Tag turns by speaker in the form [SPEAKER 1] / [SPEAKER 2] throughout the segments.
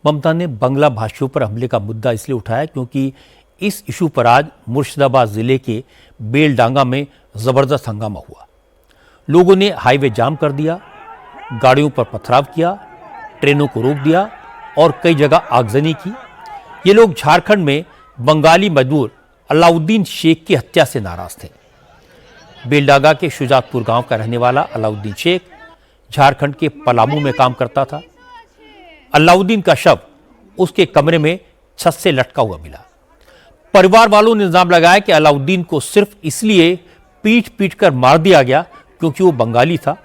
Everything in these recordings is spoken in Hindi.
[SPEAKER 1] ममता ने बांग्ला भाषियों पर हमले का मुद्दा इसलिए उठाया क्योंकि इस इशू पर आज मुर्शिदाबाद जिले के बेलडांगा में जबरदस्त हंगामा हुआ। लोगों ने हाईवे जाम कर दिया, गाड़ियों पर पथराव किया, ट्रेनों को रोक दिया और कई जगह आगजनी की। ये लोग झारखंड में बंगाली मजदूर अलाउद्दीन शेख की हत्या से नाराज थे। बेलडांगा के शुजातपुर गांव का रहने वाला अलाउद्दीन शेख झारखंड के पलामू में काम करता था। अलाउद्दीन का शव उसके कमरे में छत से लटका हुआ मिला। परिवार वालों ने इल्जाम लगाया कि अलाउद्दीन को सिर्फ इसलिए पीट पीट कर मार दिया गया क्योंकि वो बंगाली था,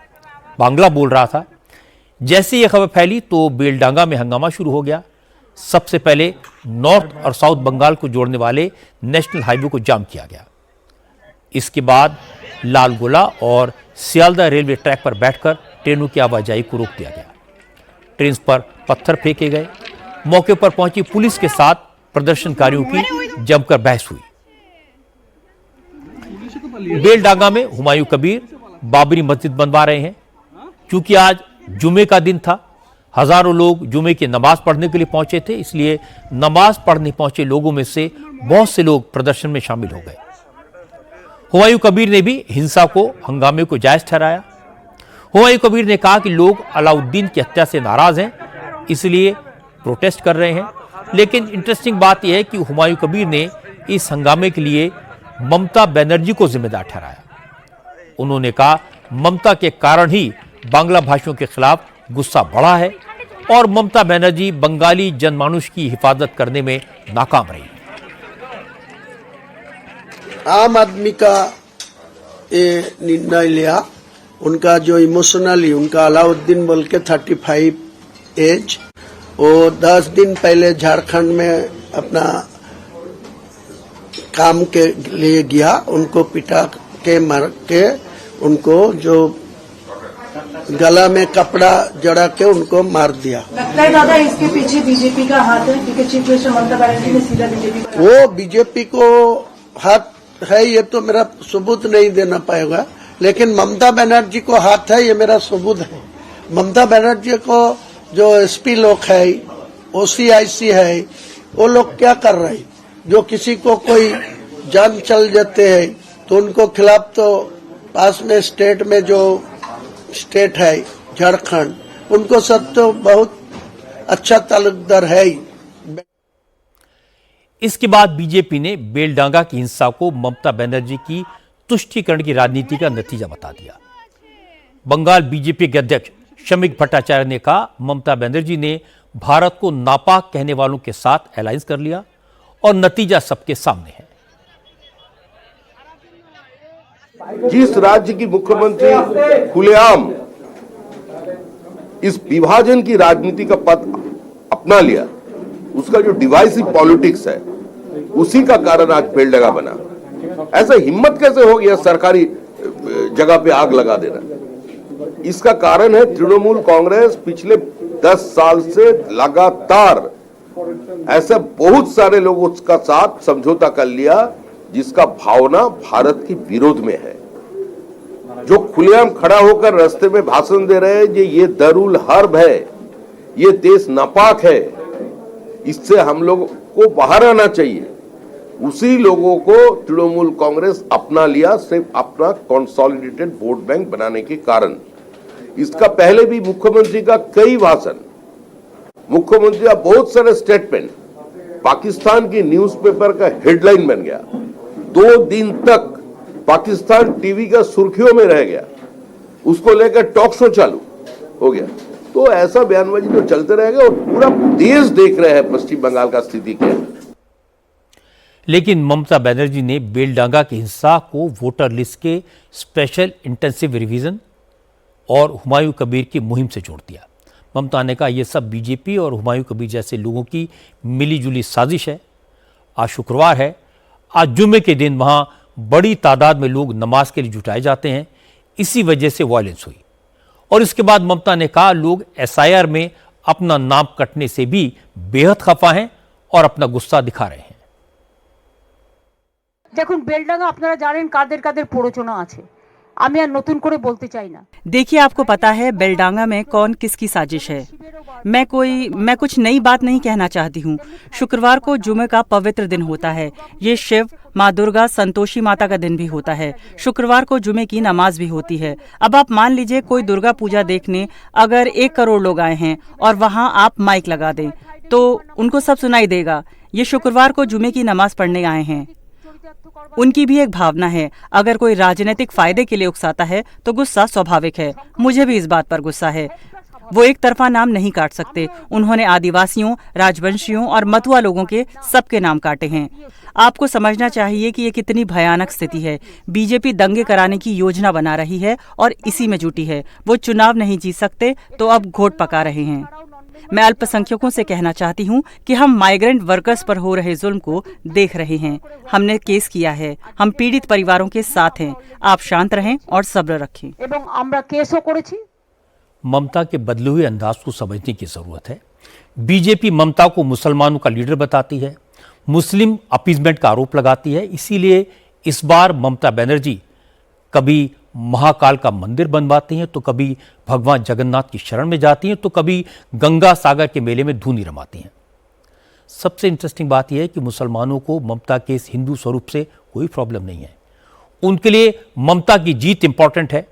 [SPEAKER 1] बांग्ला बोल रहा था। जैसे ये खबर फैली तो बेलडांगा में हंगामा शुरू हो गया। सबसे पहले नॉर्थ और साउथ बंगाल को जोड़ने वाले नेशनल हाईवे को जाम किया गया। इसके बाद लालगोला और सियालदह रेलवे ट्रैक पर बैठकर ट्रेनों की आवाजाही को रोक दिया गया। ट्रेन पर पत्थर फेंके गए। मौके पर पहुंची पुलिस के साथ प्रदर्शनकारियों की जमकर बहस हुई। बेलडांगा में हुमायूं कबीर बाबरी मस्जिद बनवा रहे हैं। क्योंकि आज जुमे का दिन था, हजारों लोग जुमे की नमाज पढ़ने के लिए पहुंचे थे, इसलिए नमाज पढ़ने पहुंचे लोगों में से बहुत से लोग प्रदर्शन में शामिल हो गए। हुमायूं कबीर ने भी हिंसा को, हंगामे को जायज ठहराया। हुमायूं कबीर ने कहा कि लोग अलाउद्दीन की हत्या से नाराज हैं, इसलिए प्रोटेस्ट कर रहे हैं। लेकिन इंटरेस्टिंग बात यह है कि हुमायूं कबीर ने इस हंगामे के लिए ममता बनर्जी को जिम्मेदार ठहराया। उन्होंने कहा ममता के कारण ही बांग्ला भाषियों के खिलाफ गुस्सा बढ़ा है और ममता बनर्जी बंगाली जनमानुष की हिफाजत करने में नाकाम रही।
[SPEAKER 2] आम आदमी का ये निर्णय लिया, उनका जो इमोशनली, उनका अलाउद्दीन बोल के 35 एज, वो 10 दिन पहले झारखंड में अपना काम के लिए गया। उनको पिटा के मार के, उनको जो गला में कपड़ा जड़ा के उनको मार दिया।
[SPEAKER 3] लगता है दादा इसके पीछे बीजेपी का हाथ है, क्योंकि चीफ मिनिस्टर ममता बनर्जी ने सीधा बीजेपी
[SPEAKER 2] वो बीजेपी को हाथ है ये तो मेरा सबूत नहीं देना पाएगा, लेकिन ममता बनर्जी को हाथ है ये मेरा सबूत है। ममता बनर्जी को जो एसपी लोग है, ओसीआईसी है, वो लोग क्या कर रहे हैं? जो किसी को कोई जान चल जाते हैं तो उनको खिलाफ, तो पास में स्टेट में जो स्टेट है झारखंड, उनको सब तो बहुत अच्छा ताल्लुकदार है।
[SPEAKER 1] इसके बाद बीजेपी ने बेलडांगा की हिंसा को ममता बनर्जी की तुष्टीकरण की राजनीति का नतीजा बता दिया। बंगाल बीजेपी के अध्यक्ष शमीक भट्टाचार्य ने कहा ममता बनर्जी ने भारत को नापाक कहने वालों के साथ अलायंस कर लिया और नतीजा सबके सामने है।
[SPEAKER 4] जिस राज्य की मुख्यमंत्री खुलेआम इस विभाजन की राजनीति का पथ अपना लिया, उसका जो डिवाइसिव पॉलिटिक्स है, उसी का कारण आज बेलडांगा बना। ऐसा हिम्मत कैसे हो गया सरकारी जगह पे आग लगा देना? इसका कारण है तृणमूल कांग्रेस पिछले 10 साल से लगातार ऐसे बहुत सारे लोगों का साथ समझौता कर लिया जिसका भावना भारत के विरोध में है। जो खुलेआम खड़ा होकर रास्ते में भाषण दे रहे हैं ये दरुल हर्ब है, ये देश नापाक है, इससे हम लोग को बाहर आना चाहिए। उसी लोगों को तृणमूल कांग्रेस अपना लिया, सिर्फ अपना कंसोलिडेटेड वोट बैंक बनाने के कारण। इसका पहले भी मुख्यमंत्री का कई भाषण, मुख्यमंत्री का बहुत सारे स्टेटमेंट पाकिस्तान की न्यूज़पेपर का हेडलाइन बन गया। 2 दिन तक पाकिस्तान टीवी का सुर्खियों में रह गया, उसको लेकर टॉक शो चालू हो गया। तो ऐसा बयानबाजी तो चलते रहेगा और पूरा देश देख रहे हैं पश्चिम बंगाल का स्थिति क्या है।
[SPEAKER 1] लेकिन ममता बनर्जी ने बेलडांगा की हिंसा को वोटर लिस्ट के स्पेशल इंटेंसिव रिवीजन और हुमायूं कबीर की मुहिम से जोड़ दिया। ममता ने कहा यह सब बीजेपी और हुमायूं कबीर जैसे लोगों की मिलीजुली साजिश है। आज शुक्रवार है, आज जुमे के दिन वहां बड़ी तादाद में लोग नमाज के लिए जुटाए जाते हैं, इसी वजह से वायलेंस हुई। और इसके बाद ममता ने कहा लोग एसआईआर में अपना नाम कटने से भी बेहद खफा हैं और अपना गुस्सा दिखा रहे हैं।
[SPEAKER 3] দেখুন বেলডাঙ্গা আপনারা জানেন কাদের কাদের প্ররোচনা আছে। আমি আর নতুন করে বলতে চাই না।
[SPEAKER 5] देखिए, आपको पता है बेलडांगा में कौन किसकी साजिश है। मैं कुछ नई बात नहीं कहना चाहती हूँ। शुक्रवार को जुमे का पवित्र दिन होता है। ये शिव, माँ दुर्गा, संतोषी माता का दिन भी होता है। शुक्रवार को जुमे की नमाज भी होती है। अब आप मान लीजिए कोई दुर्गा पूजा देखने अगर 1 करोड़ लोग आए हैं और वहाँ आप माइक लगा दें तो उनको सब सुनाई देगा। ये शुक्रवार को जुमे की नमाज पढ़ने आए हैं, उनकी भी एक भावना है। अगर कोई राजनीतिक फायदे के लिए उकसाता है तो गुस्सा स्वाभाविक है। मुझे भी इस बात पर गुस्सा है। वो एक तरफा नाम नहीं काट सकते। उन्होंने आदिवासियों, राजवंशियों और मतुआ लोगों के सबके नाम काटे हैं। आपको समझना चाहिए कि ये कितनी भयानक स्थिति है। बीजेपी दंगे कराने की योजना बना रही है और इसी में जुटी है। वो चुनाव नहीं जीत सकते तो अब घोट पका रहे हैं। मैं अल्पसंख्यकों से कहना चाहती हूँ कि हम माइग्रेंट वर्कर्स पर हो रहे जुल्म को देख रहे हैं। हमने केस किया है, हम पीड़ित परिवारों के साथ हैं। आप शांत रहें और सब्र रखें।
[SPEAKER 3] এবং আমরা কেসও করেছি।
[SPEAKER 1] ममता के बदले हुए अंदाज को समझने की जरूरत है। बीजेपी ममता को मुसलमानों का लीडर बताती है, मुस्लिम अपीजमेंट का आरोप लगाती है। इसीलिए इस बार ममता बनर्जी कभी महाकाल का मंदिर बनवाती हैं तो कभी भगवान जगन्नाथ की शरण में जाती हैं तो कभी गंगा सागर के मेले में धूनी रमाती हैं। सबसे इंटरेस्टिंग बात यह है कि मुसलमानों को ममता के इस हिंदू स्वरूप से कोई प्रॉब्लम नहीं है। उनके लिए ममता की जीत इंपॉर्टेंट है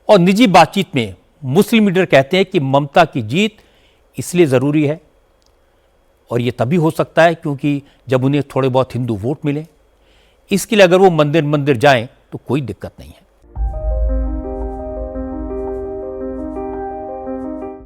[SPEAKER 1] और निजी बातचीत में मुस्लिम लीडर कहते हैं कि ममता की जीत इसलिए ज़रूरी है और ये तभी हो सकता है क्योंकि जब उन्हें थोड़े बहुत हिंदू वोट मिले। इसके लिए अगर वो मंदिर जाएं तो कोई दिक्कत नहीं है।